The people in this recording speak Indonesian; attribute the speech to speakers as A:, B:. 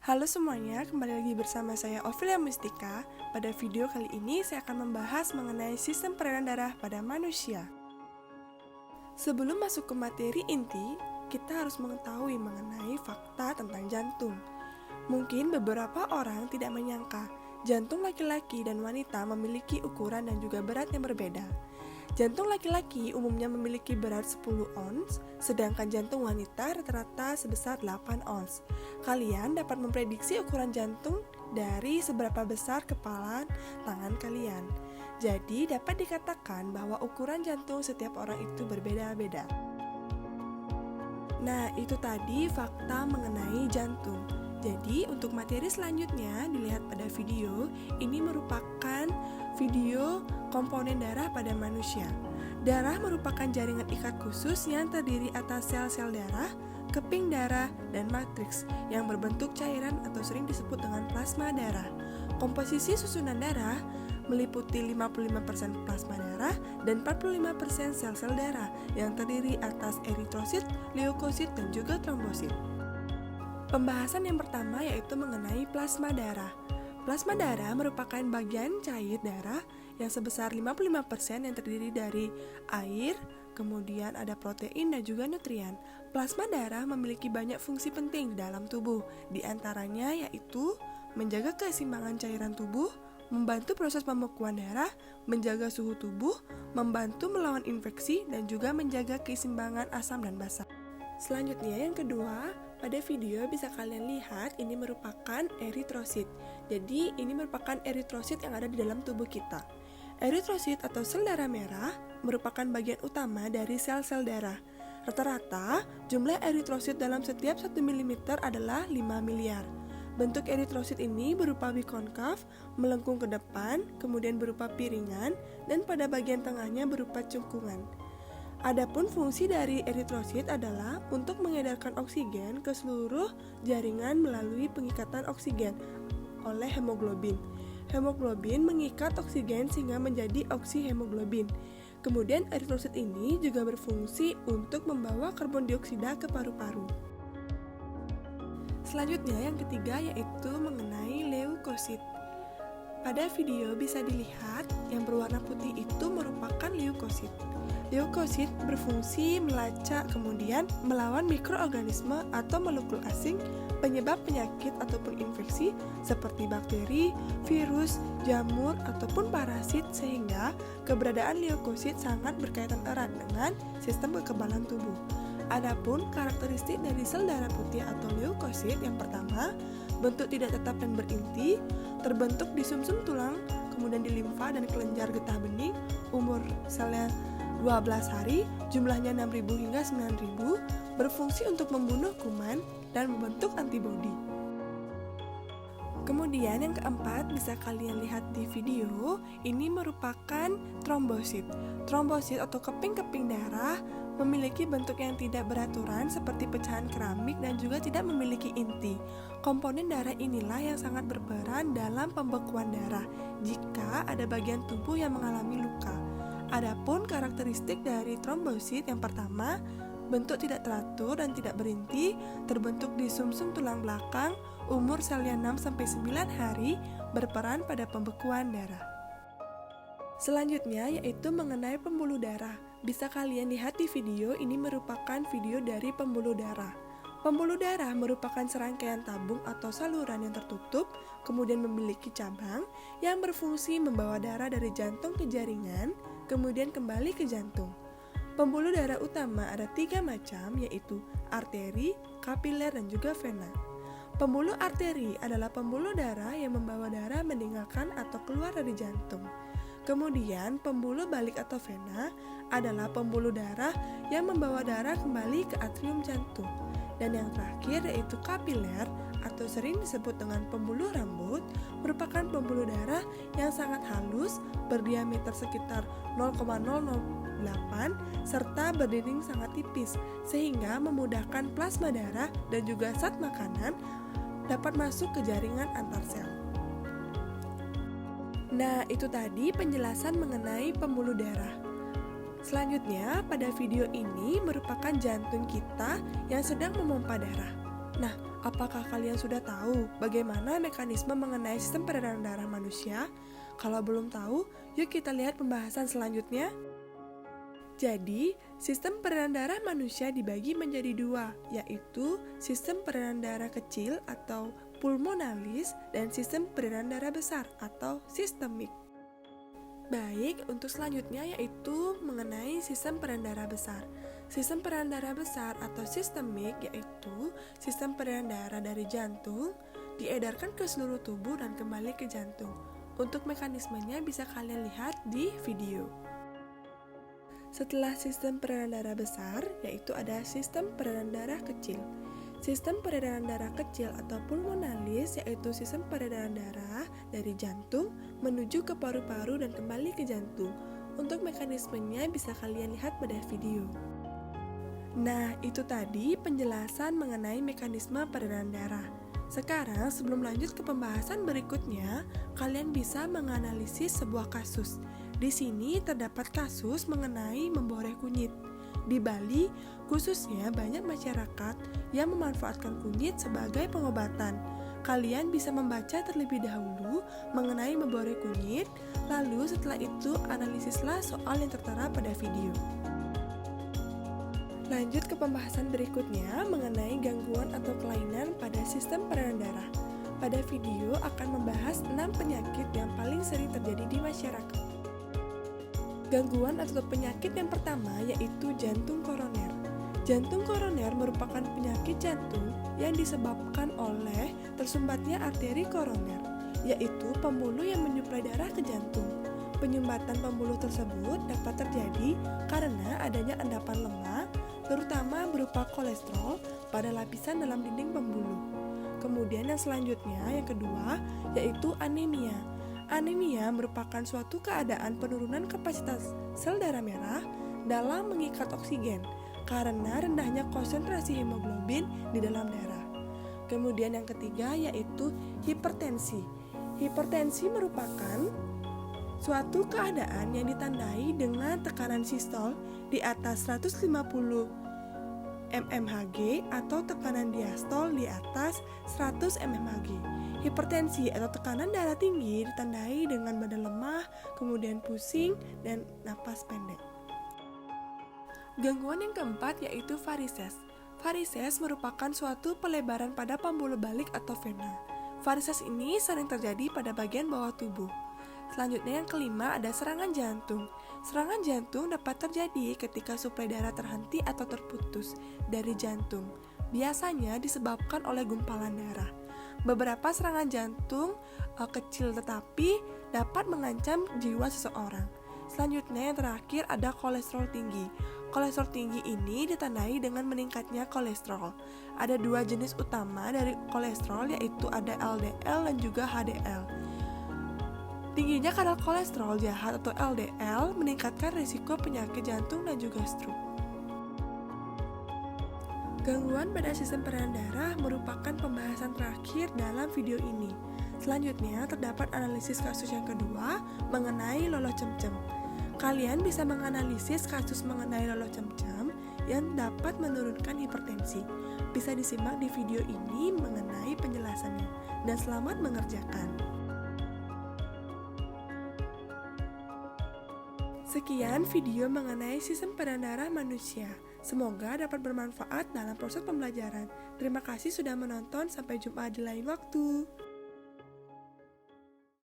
A: Halo semuanya, kembali lagi bersama saya Ovilia Mustika. Pada video kali ini saya akan membahas mengenai sistem peredaran darah pada manusia. Sebelum masuk ke materi inti, kita harus mengetahui mengenai fakta tentang jantung. Mungkin beberapa orang tidak menyangka jantung laki-laki dan wanita memiliki ukuran dan juga berat yang berbeda. Jantung laki-laki umumnya memiliki berat 10 ons, sedangkan jantung wanita rata-rata sebesar 8 ons. Kalian dapat memprediksi ukuran jantung dari seberapa besar kepala tangan kalian. Jadi dapat dikatakan bahwa ukuran jantung setiap orang itu berbeda-beda. Nah, itu tadi fakta mengenai jantung. Jadi untuk materi selanjutnya dilihat pada video, ini merupakan video komponen darah pada manusia. Darah merupakan jaringan ikat khusus yang terdiri atas sel-sel darah, keping darah, dan matriks yang berbentuk cairan atau sering disebut dengan plasma darah. Komposisi susunan darah meliputi 55% plasma darah dan 45% sel-sel darah yang terdiri atas eritrosit, leukosit, dan juga trombosit. Pembahasan yang pertama yaitu mengenai plasma darah. Plasma darah merupakan bagian cair darah yang sebesar 55% yang terdiri dari air, kemudian ada protein dan juga nutrien. Plasma darah memiliki banyak fungsi penting di dalam tubuh, di antaranya yaitu menjaga keseimbangan cairan tubuh, membantu proses pembekuan darah, menjaga suhu tubuh, membantu melawan infeksi, dan juga menjaga keseimbangan asam dan basa. Selanjutnya yang kedua, pada video bisa kalian lihat ini merupakan eritrosit. Jadi ini merupakan eritrosit yang ada di dalam tubuh kita. Eritrosit atau sel darah merah merupakan bagian utama dari sel-sel darah. Rata-rata jumlah eritrosit dalam setiap 1 mm adalah 5 miliar. Bentuk eritrosit ini berupa bikonkav, melengkung ke depan, kemudian berupa piringan, dan pada bagian tengahnya berupa cungkungan. Adapun fungsi dari eritrosit adalah untuk mengedarkan oksigen ke seluruh jaringan melalui pengikatan oksigen oleh hemoglobin. Hemoglobin mengikat oksigen sehingga menjadi oksihemoglobin. Kemudian eritrosit ini juga berfungsi untuk membawa karbon dioksida ke paru-paru. Selanjutnya yang ketiga yaitu mengenai leukosit. Pada video bisa dilihat yang berwarna putih itu merupakan leukosit. Leukosit berfungsi melacak kemudian melawan mikroorganisme atau molekul asing penyebab penyakit ataupun infeksi seperti bakteri, virus, jamur, ataupun parasit sehingga keberadaan leukosit sangat berkaitan erat dengan sistem kekebalan tubuh. Adapun karakteristik dari sel darah putih atau leukosit yang pertama, bentuk tidak tetap dan berinti, terbentuk di sumsum tulang, kemudian di limfa dan kelenjar getah bening, umur selnya 12 hari, jumlahnya 6.000 hingga 9.000, berfungsi untuk membunuh kuman dan membentuk antibodi. Kemudian yang keempat bisa kalian lihat di video, ini merupakan trombosit. Trombosit atau keping-keping darah memiliki bentuk yang tidak beraturan seperti pecahan keramik dan juga tidak memiliki inti. Komponen darah inilah yang sangat berperan dalam pembekuan darah jika ada bagian tubuh yang mengalami luka. Adapun karakteristik dari trombosit yang pertama, bentuk tidak teratur dan tidak berinti, terbentuk di sumsum tulang belakang, umur selnya 6-9 hari, berperan pada pembekuan darah. Selanjutnya yaitu mengenai pembuluh darah. Bisa kalian lihat di video, ini merupakan video dari pembuluh darah. Pembuluh darah merupakan serangkaian tabung atau saluran yang tertutup, kemudian memiliki cabang yang berfungsi membawa darah dari jantung ke jaringan, kemudian kembali ke jantung. Pembuluh darah utama ada 3 macam, yaitu arteri, kapiler, dan juga vena. Pembuluh arteri adalah pembuluh darah yang membawa darah meninggalkan atau keluar dari jantung. Kemudian pembuluh balik atau vena adalah pembuluh darah yang membawa darah kembali ke atrium jantung. Dan yang terakhir yaitu kapiler atau sering disebut dengan pembuluh rambut, merupakan pembuluh darah yang sangat halus, berdiameter sekitar 0,008 serta berdinding sangat tipis sehingga memudahkan plasma darah dan juga zat makanan dapat masuk ke jaringan antar sel. Nah, itu tadi penjelasan mengenai pembuluh darah. Selanjutnya, pada video ini merupakan jantung kita yang sedang memompa darah. Nah, Apakah kalian sudah tahu bagaimana mekanisme mengenai sistem peredaran darah manusia? Kalau belum tahu, yuk kita lihat pembahasan selanjutnya. Jadi, sistem peredaran darah manusia dibagi menjadi dua, yaitu sistem peredaran darah kecil atau pulmonalis dan sistem peredaran darah besar atau sistemik. Baik, untuk selanjutnya yaitu mengenai sistem peredaran darah besar. Sistem peredaran darah besar atau sistemik yaitu sistem peredaran darah dari jantung diedarkan ke seluruh tubuh dan kembali ke jantung. Untuk mekanismenya bisa kalian lihat di video. Setelah sistem peredaran darah besar, yaitu ada sistem peredaran darah kecil. Sistem peredaran darah kecil atau pulmonalis yaitu sistem peredaran darah dari jantung menuju ke paru-paru dan kembali ke jantung. Untuk mekanismenya bisa kalian lihat pada video. Nah, itu tadi penjelasan mengenai mekanisme peredaran darah. Sekarang, sebelum lanjut ke pembahasan berikutnya, kalian bisa menganalisis sebuah kasus. Di sini terdapat kasus mengenai memboreh kunyit. Di Bali, khususnya banyak masyarakat yang memanfaatkan kunyit sebagai pengobatan. Kalian bisa membaca terlebih dahulu mengenai memboreh kunyit, lalu setelah itu analisislah soal yang tertera pada video. Lanjut ke pembahasan berikutnya mengenai gangguan atau kelainan pada sistem peredaran darah. Pada video akan membahas 6 penyakit yang paling sering terjadi di masyarakat. Gangguan atau penyakit yang pertama yaitu jantung koroner. Jantung koroner merupakan penyakit jantung yang disebabkan oleh tersumbatnya arteri koroner, yaitu pembuluh yang menyuplai darah ke jantung. Penyumbatan pembuluh tersebut dapat terjadi karena adanya endapan lemak, terutama berupa kolesterol pada lapisan dalam dinding pembuluh. Kemudian yang selanjutnya, yang kedua, yaitu anemia. Anemia merupakan suatu keadaan penurunan kapasitas sel darah merah dalam mengikat oksigen karena rendahnya konsentrasi hemoglobin di dalam darah. Kemudian yang ketiga yaitu hipertensi. Hipertensi merupakan suatu keadaan yang ditandai dengan tekanan sistol di atas 150 mmHg atau tekanan diastol di atas 100 mmHg. Hipertensi atau tekanan darah tinggi ditandai dengan badan lemah, kemudian pusing, dan napas pendek. Gangguan yang keempat yaitu varises. Varises merupakan suatu pelebaran pada pembuluh balik atau vena. Varises ini sering terjadi pada bagian bawah tubuh. Selanjutnya yang kelima ada serangan jantung. Serangan jantung dapat terjadi ketika suplai darah terhenti atau terputus dari jantung. Biasanya disebabkan oleh gumpalan darah. Beberapa serangan jantung kecil tetapi dapat mengancam jiwa seseorang. Selanjutnya yang terakhir ada kolesterol tinggi. Kolesterol tinggi ini ditandai dengan meningkatnya kolesterol. Ada dua jenis utama dari kolesterol yaitu ada LDL dan juga HDL. Tingginya kadar kolesterol jahat atau LDL meningkatkan risiko penyakit jantung dan juga stroke. Gangguan pada sistem peredaran darah merupakan pembahasan terakhir dalam video ini. Selanjutnya terdapat analisis kasus yang kedua mengenai loloh cemcem. Kalian bisa menganalisis kasus mengenai loloh cemcem yang dapat menurunkan hipertensi. Bisa disimak di video ini mengenai penjelasannya. Dan selamat mengerjakan. Sekian video mengenai sistem peredaran darah manusia. Semoga dapat bermanfaat dalam proses pembelajaran. Terima kasih sudah menonton, sampai jumpa di lain waktu.